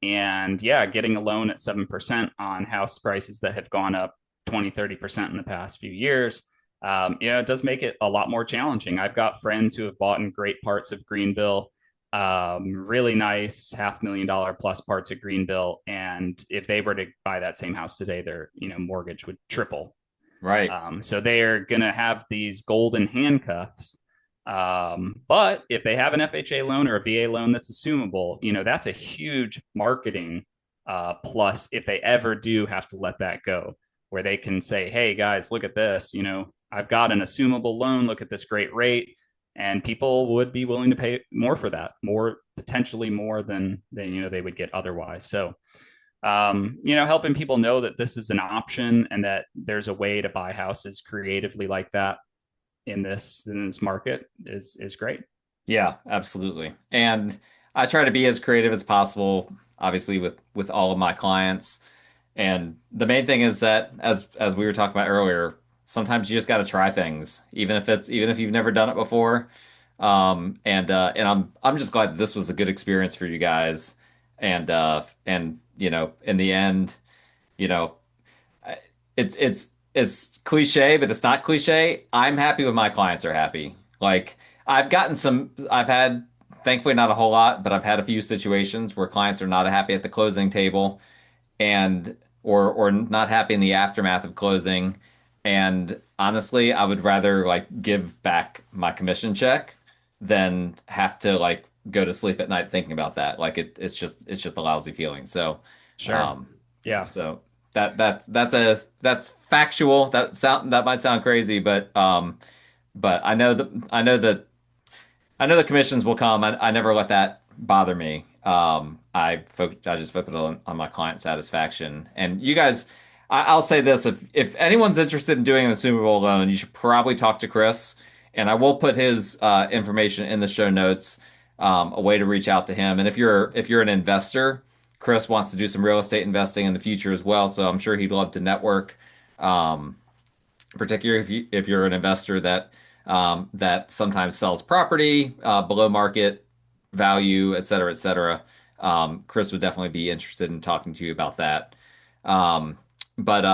and yeah, getting a loan at 7% on house prices that have gone up 20-30% in the past few years, it does make it a lot more challenging. I've got friends who have bought in great parts of Greenville, really nice $500,000 plus parts of Greenville, and if they were to buy that same house today, their mortgage would triple. Right. So they are going to have these golden handcuffs. But if they have an FHA loan or a VA loan that's assumable, that's a huge marketing plus if they ever do have to let that go, where they can say, hey guys, look at this. I've got an assumable loan. Look at this great rate. And people would be willing to pay more for that, more potentially more than they would get otherwise. So helping people know that this is an option and that there's a way to buy houses creatively like that in this market is great. Yeah, absolutely. And I try to be as creative as possible, obviously with all of my clients. And the main thing is that as we were talking about earlier, sometimes you just got to try things, even if you've never done it before. And I'm just glad that this was a good experience for you guys. And in the end, you know, it's cliche, but it's not cliche. I'm happy when my clients are happy. Like I've had, thankfully not a whole lot, but I've had a few situations where clients are not happy at the closing table and or not happy in the aftermath of closing. And honestly, I would rather like give back my commission check than have to like go to sleep at night thinking about that. Like it's just a lousy feeling. So Sure. um Yeah. so that's factual. That might sound crazy, but I know the commissions will come. I never let that bother me. I just focus on my client satisfaction. And you guys, I'll say this: if anyone's interested in doing an assumable loan, you should probably talk to Chris. And I will put his information in the show notes, a way to reach out to him. And if you're an investor, Chris wants to do some real estate investing in the future as well. So I'm sure he'd love to network. Um, Particularly if you're an investor that sometimes sells property below market value, et cetera, et cetera. Chris would definitely be interested in talking to you about that. Um, but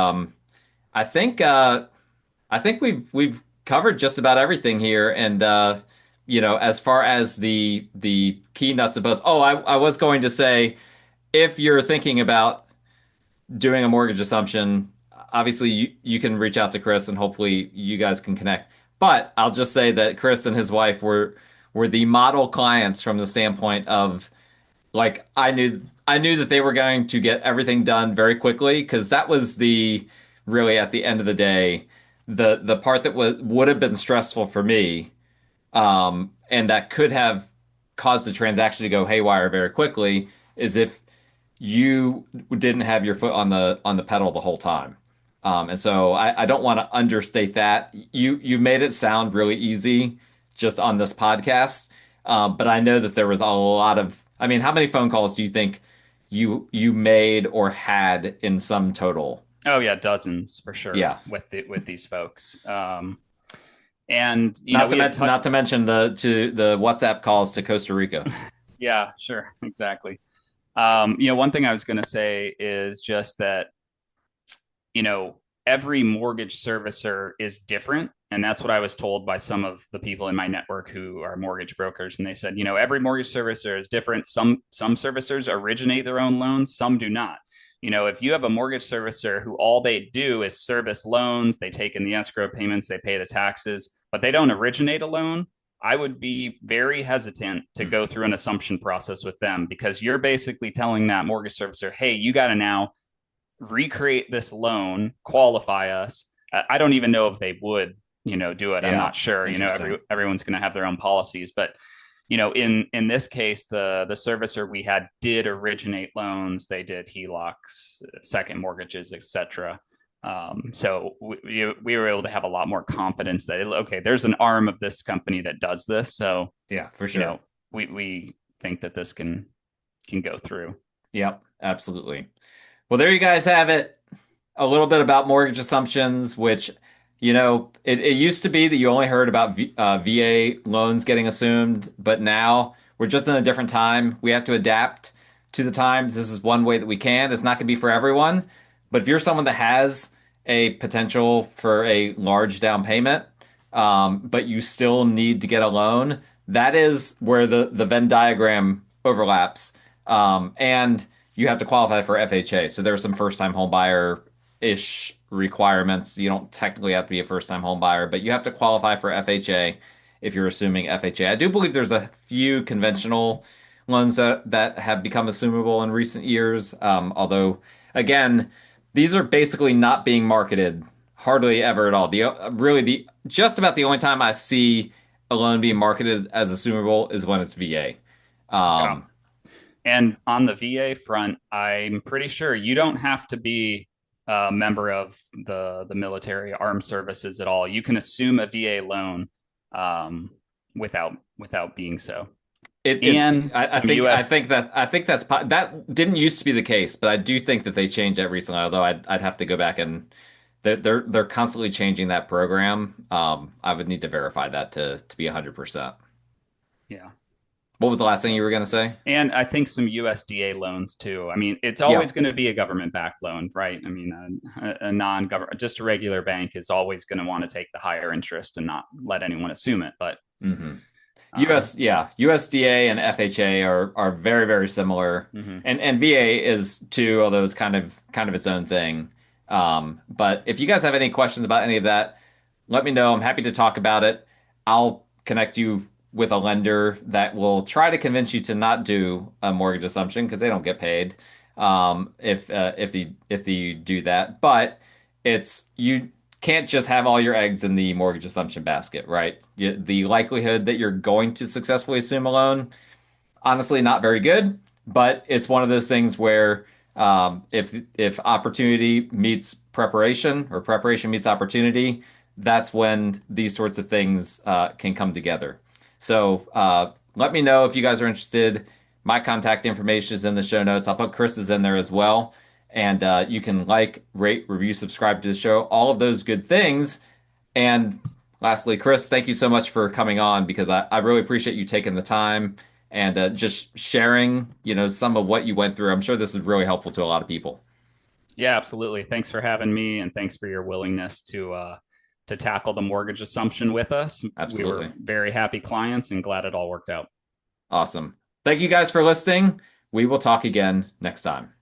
I think we've covered just about everything here, and as far as the key nuts and bolts. Oh, I was going to say, if you're thinking about doing a mortgage assumption, obviously you can reach out to Chris and hopefully you guys can connect. But I'll just say that Chris and his wife were the model clients from the standpoint of like I knew that they were going to get everything done very quickly because that was the really at the end of the day the part that would have been stressful for me, and that could have caused the transaction to go haywire very quickly is if you didn't have your foot on the pedal the whole time. And so I don't want to understate that. You made it sound really easy just on this podcast. But I know that there was a lot of, I mean, how many phone calls do you think you made or had in sum total? Oh yeah, dozens for sure Yeah. with these folks. And Not to we had not to mention the WhatsApp calls to Costa Rica. yeah, sure, exactly. One thing I was going to say is just that you know, every mortgage servicer is different. And that's what I was told by some of the people in my network who are mortgage brokers. And they said, every mortgage servicer is different. Some servicers originate their own loans, some do not. If you have a mortgage servicer who all they do is service loans, they take in the escrow payments, they pay the taxes, but they don't originate a loan, I would be very hesitant to go through an assumption process with them because you're basically telling that mortgage servicer, hey, you got to now recreate this loan, qualify us. I don't even know if they would, do it. I'm Yeah. not sure. Interesting. Everyone's going to have their own policies, but in this case, the servicer we had did originate loans. They did HELOCs, second mortgages, etc. So we were able to have a lot more confidence that okay, there's an arm of this company that does this. So Yeah, for sure. we think that this can go through. Yep, absolutely. Well, there you guys have it. A little bit about mortgage assumptions, which, it used to be that you only heard about VA loans getting assumed, but now we're just in a different time. We have to adapt to the times. This is one way that we can. It's not going to be for everyone, but if you're someone that has a potential for a large down payment, but you still need to get a loan, that is where the Venn diagram overlaps. And you have to qualify for FHA. So there are some first-time home buyer-ish requirements. You don't technically have to be a first-time home buyer, but you have to qualify for FHA if you're assuming FHA. I do believe there's a few conventional loans that have become assumable in recent years. Although, again, these are basically not being marketed hardly ever at all. The just about the only time I see a loan being marketed as assumable is when it's VA. Yeah. Um, And on the VA front, I'm pretty sure you don't have to be a member of the military armed services at all. You can assume a VA loan without being so. it's And I some think I U.S. think that didn't used to be the case, but I do think that they changed that recently. Although I'd have to go back and they're constantly changing that program. I would need to verify that to be 100%. Yeah. What was the last thing you were going to say? And I think some USDA loans too. I mean, it's Yeah. always going to be a government backed loan, right? I mean, a non government, just a regular bank is always going to want to take the higher interest and not let anyone assume it. But hmm uh, Yeah, USDA and FHA are very, very similar. mm-hmm. And VA is too, although it's kind of its own thing. But if you guys have any questions about any of that, let me know. I'm happy to talk about it. I'll connect you with a lender that will try to convince you to not do a mortgage assumption because they don't get paid if you do that. But it's you can't just have all your eggs in the mortgage assumption basket, right? The likelihood that you're going to successfully assume a loan, honestly, not very good. But it's one of those things where if opportunity meets preparation or preparation meets opportunity, that's when these sorts of things can come together. So let me know if you guys are interested. My contact information is in the show notes. I'll put Chris's in there as well. And you can like, rate, review, subscribe to the show, all of those good things. And lastly, Chris, thank you so much for coming on because I really appreciate you taking the time and just sharing, some of what you went through. I'm sure this is really helpful to a lot of people. Yeah, absolutely. Thanks for having me, and thanks for your willingness to tackle the mortgage assumption with us. We were Absolutely. very happy clients and glad it all worked out. Awesome. Thank you guys for listening. We will talk again next time.